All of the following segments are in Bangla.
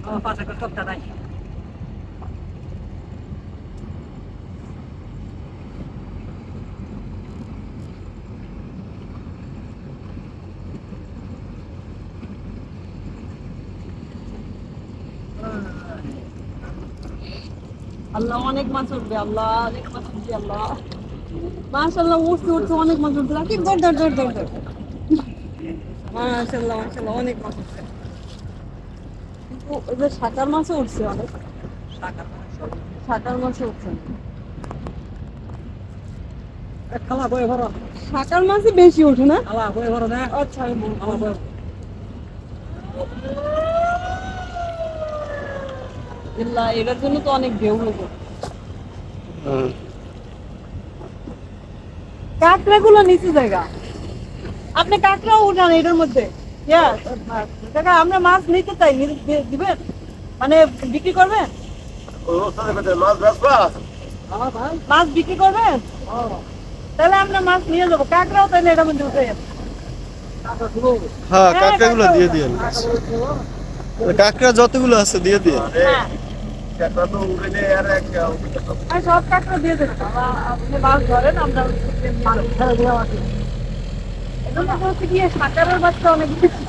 Oh, pasa con top tatay. আল্লাহ অনেক মাছ উঠবে, আল্লাহ অনেক মাছ উঠবে, আল্লাহ মাশাআল্লাহ উঠতে উঠতে অনেক মাছ উঠবে। রাকিব ধর ধর ধর ধর ধর। মাশাআল্লাহ মাশাআল্লাহ অনেক মাছ উঠছে। কিন্তু ওই যে শাকার মাছও উঠছে অনেক। শাকার মাছও উঠছে। খালা বয়ে ভরো শাকার মাছই বেশি ওঠে না? খালা বয়ে ভরো না আচ্ছা আমি বলবো। খালা বয়ে আল্লাহ এটার জন্য তো অনেক ঢেউ হইব। কাঁকড়া গুলো নিচু জায়গা, আপনি কাঁকড়াও উঠান এটার মধ্যে। কাকা আমরা মাছ নিতে চাই, দিবেন মানে বিক্রি করবেন? খালা ভাই মাছ বিক্রি করবেন? তাহলে আমরা মাছ নিয়ে যাবো, কাঁকড়াও তাহলে এটার মধ্যে উঠে যাবে। টাকা দেবো হ্যাঁ, হ্যাঁ, কাঁকড়াগুলো কাঁকড়া দিয়ে উঠান। দিয়েন। টাকা দেবো কাঁকড়া যতগুলো আছে দিয়ে দিয়ে। হ্যাঁ আর সব কাঁকড়া দিয়ে দেবেন, আপনি মাছ ধরেন আমরা ছেড়ে দেওয়া আছে এজন্য বলছি কি সাঁতারের বাচ্চা অনেক বেশি।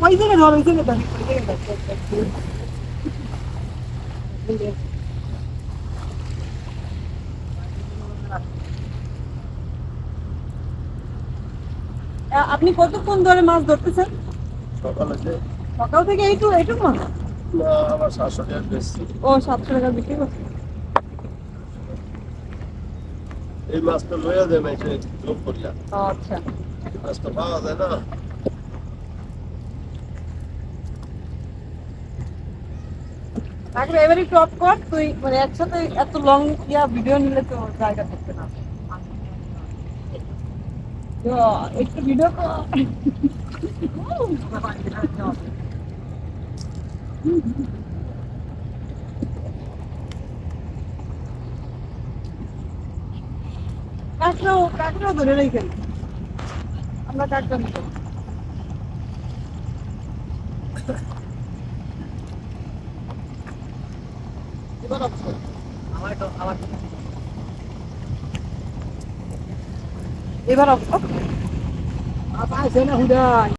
ওই জায়গায় ধর, ওই জায়গায় ধর, ওই জায়গায় ধর। আপনি কতক্ষণ ধরে মাছ ধরতেছেন? সকাল থেকে এইটুকু মাছ? ও 700 টাকা বিক্রি করছে। এই মাছটা লইয়া দেন, এটা যোগ করিয়া। ও, আচ্ছা এই মাছটা পাওয়া যায় না। তারপরে এবারে টপ কর তুই, মানে একসাথে এত লং ভিডিও নিলে তো জায়গা থাকবে না। তো একটু ভিডিও কর। কাঁকড়াও ধরে রেখে আমরা কাঁকড়া নিতে। এবার আমার তো আমার এবার পাইছে না হুদাই